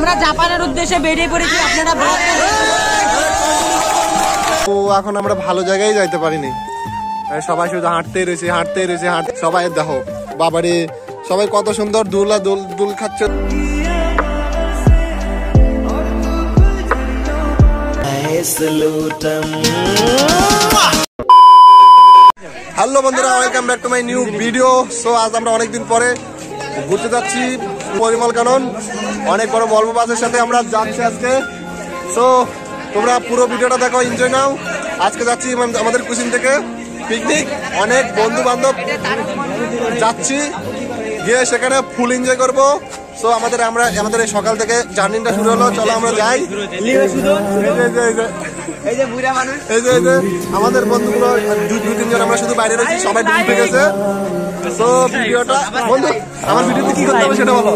আমরা জাপানের উদ্দেশ্যে বেরিয়ে পড়েছি, আপনারা তো এখন আমরা ভালো জায়গায় যাইতে পারিনি, সবাই শুধু হাঁটতেই রয়েছে সবাই দেখো বাবারে সবাই কত সুন্দর দুল খাচ্ছে। হ্যালো বন্ধুরা, welcome back to my new video. So আজ আমরা অনেকদিন পরে ঘুরতে যাচ্ছি পরিমল কানন, অনেক বড় ভলভো বাসের সাথে আমরা যাচ্ছি আজকে। সো তোমরা পুরো ভিডিওটা দেখো, এনজয় নাও। আজকে যাচ্ছি আমাদের কুচিন থেকে পিকনিক, অনেক বন্ধু বান্ধব যাচ্ছি, গিয়ে সেখানে ফুল এনজয় করবো। সো আমাদের এই সকাল থেকে জার্নিটা শুরু হলো, চলো আমরা যাই। এই যে আমাদের বন্ধুগুলো দু তিনজন আমরা শুধু বাইরে রয়েছি, সবাই ডুবে গেছে। সো ভিডিওটা বন্ধু আমার ভিডিওতে কি করতে হবে সেটা বলো।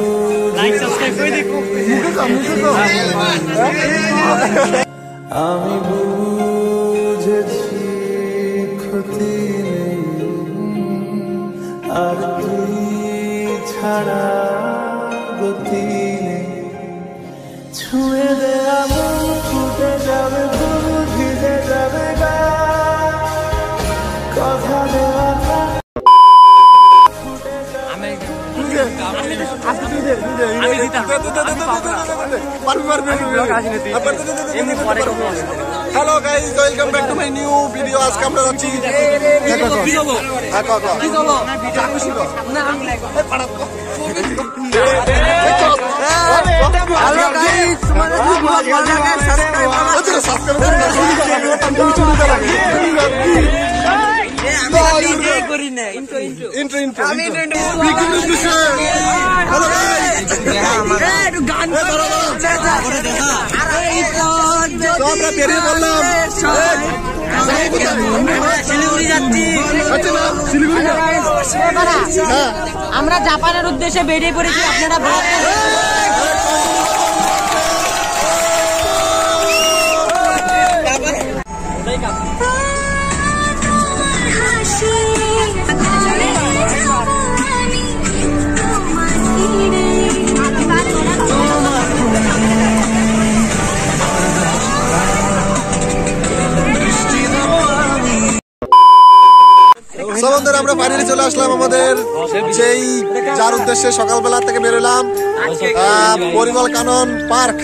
আমি বুঝেছি ক্ষতি নেই, আর তুই ছাড়া গতি নেই। ছুঁয়ে দেয়া মন ফুটে যাবে, ফুল ভিজে যাবে গা, কথা দেওয়া hello guys, welcome back to my new video. আজকে আমরা যাচ্ছি আমরা বেরিয়ে পড়লাম, শিলিগুড়ি যাচ্ছি। আমরা জাপানের উদ্দেশ্যে বেরিয়ে পড়েছি, আপনারা বন্ধুরা আমরা ফাইনালি চলে আসলাম আমাদের যেই যার উদ্দেশ্যে সকালবেলা থেকে বেরোলাম, পরিমল কানন পার্ক।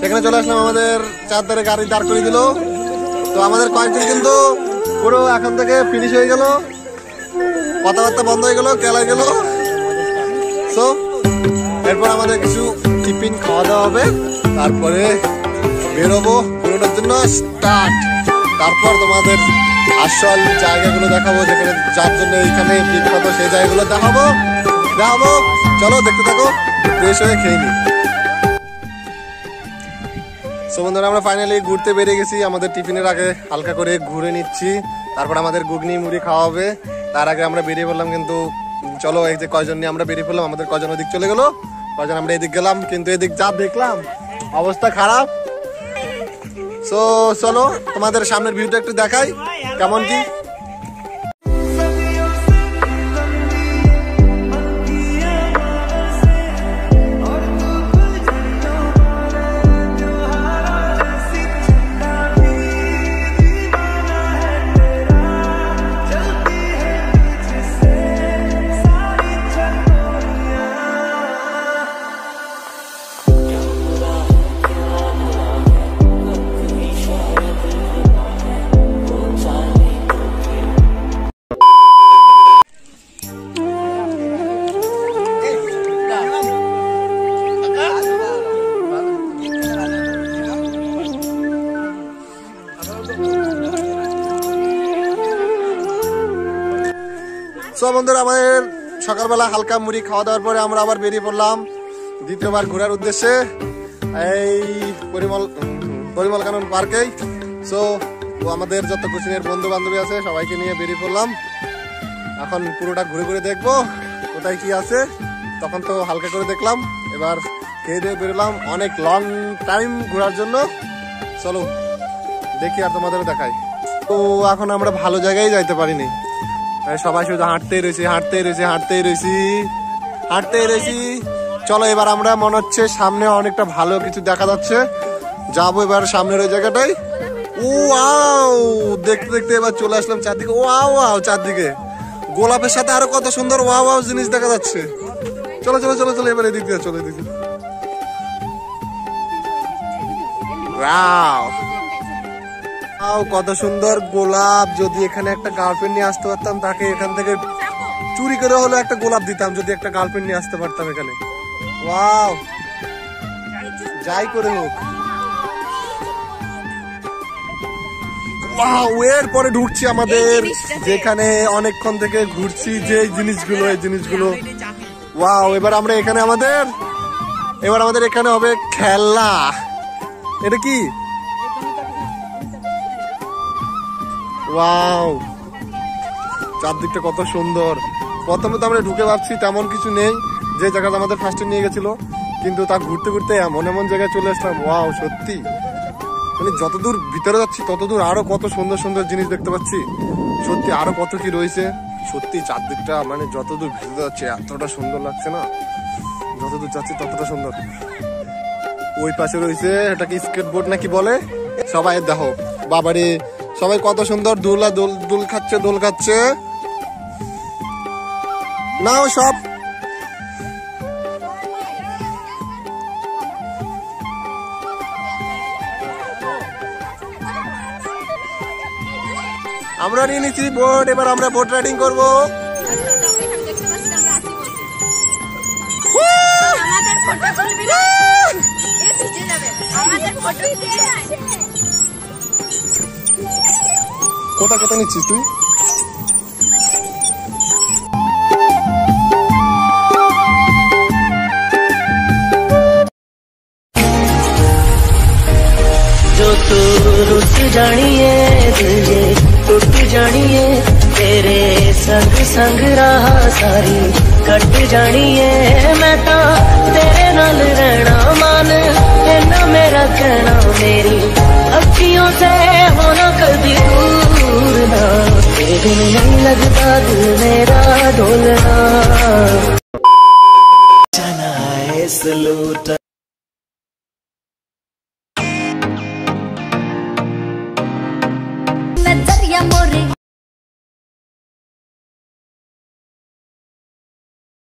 সেখানে চলে আসলাম, আমাদের চারধারে গাড়ি দাঁড় করে দিল। তো আমাদের কয়েকজন কিন্তু পুরো এখন থেকে ফিনিশ হয়ে গেল, কথাবার্তা বন্ধ হয়ে গেল, কেলাই গেল। তো এরপর আমাদের কিছু টিফিন খাওয়া দাওয়া হবে, তারপরে বেরোবো, বেরোনোর জন্য স্টার্ট। তারপর তোমাদের আসল জায়গাগুলো দেখাবো, যেখানে যার জন্য এইখানে বিখ্যাত সেই জায়গাগুলো দেখাবো। চলো দেখতে থাকো, ফ্রেশ হয়ে খেয়ে নি। সো বন্ধুরা আমরা ফাইনালি ঘুরতে বেরিয়ে গেছি। আমাদের টিফিনের আগে হালকা করে ঘুরে নিচ্ছি, তারপর আমাদের ঘুগনি মুড়ি খাওয়া হবে। তার আগে আমরা বেরিয়ে পড়লাম, কিন্তু চলো এই যে কয়জন নিয়ে আমরা বেরিয়ে পড়লাম, আমাদের কয়জন ওদিক চলে গেলো, কয়জন আমরা এদিক গেলাম, কিন্তু এদিক যা দেখলাম অবস্থা খারাপ। সো চলো তোমাদের সামনের ভিউটা একটু দেখাই কেমন কি। বন্ধুরা আমাদের সকালবেলা হালকা মুড়ি খাওয়া দাওয়ার পরে আমরা আবার বেরিয়ে পড়লাম দ্বিতীয়বার ঘোরার উদ্দেশ্যে এই পরিমল কানন পার্কে। সো আমাদের যত কুচিনের বন্ধু বান্ধবী আছে সবাইকে নিয়ে বেরিয়ে পড়লাম। এখন পুরোটা ঘুরে ঘুরে দেখবো কোথায় কি আছে। তখন তো হালকা করে দেখলাম, এবার খেয়ে দিয়ে বেরোলাম অনেক লং টাইম ঘোরার জন্য। চলো দেখি আর তোমাদেরও দেখাই। তো এখন আমরা ভালো জায়গায় যাইতে পারিনি, সবাই শুধু হাঁটতেই রয়েছি চলো এবার আমরা মনে হচ্ছে সামনে অনেকটা ভালো কিছু দেখা যাচ্ছে, যাবো এবার সামনের ওই জায়গাটাই। ও ওয়াও, দেখতে দেখতে এবার চলে আসলাম চারদিকে। ওয়াও ওয়াও, চারদিকে গোলাপের সাথে আরো কত সুন্দর ওয়াও ওয়াও জিনিস দেখা যাচ্ছে। চলো চলো চলো চলো এবার এদিক দিয়ে চলো, এদিকে। কত সুন্দর গোলাপ, যদি এখানে একটা গার্লফ্রেন্ড নিয়ে আসতে পারতাম তাকে এখান থেকে চুরি করে হলো একটা গোলাপ দিতাম, যদি একটা গার্লফ্রেন্ড নিয়ে আসতে পারতাম এখানে। ওয়াও, যাই করে হোক। ওয়াও, এর পরে ঢুকছি আমাদের যেখানে অনেকক্ষণ থেকে ঘুরছি যে জিনিসগুলো, এই জিনিসগুলো। ওয়াও, এবার আমাদের এখানে হবে খেলনা। এটা কি? ওয়াও, চারদিকটা কত সুন্দর। প্রথমে তো আমরা ঢুকে ভাবছি তেমন কিছু নেই, যে জায়গাটা আমাদের ফার্স্টে নিয়ে গেছিল, কিন্তু তা ঘুরতে ঘুরতে এমন এমন জায়গায় চলে আসলাম। ওয়াও, সত্যি মানে যতদূর ভিতরে যাচ্ছি ততদূর আরো কত সুন্দর সুন্দর জিনিস দেখতে পাচ্ছি। সত্যি আরো কত কি রয়েছে। সত্যি চারদিকটা মানে যতদূর ভিতরে যাচ্ছে এতটা সুন্দর লাগছে না, যতদূর যাচ্ছি ততটা সুন্দর। ওই পাশে রয়েছে এটাকে স্কেটবোর্ড নাকি বলে, সবাই দেখো বাবারে, সবাই কত সুন্দর দোল খাচ্ছে। নাও সব। আমরা নিয়ে নিচ্ছি বোট, এবার আমরা বোট রাইডিং করবো। কোথা নিচ্ছিস তুই? जो तू रुस जानिए दिल टूट जानिए, तेरे संग संग रहा सारी कट जानिए। मैं तो तेरे नाल रहना मान लेना, मेरा कहना मेरी अखियों से होना कभी दूर ना, तेरे बिन नहीं लगता दिल मेरा डोलना। जाना है सलूट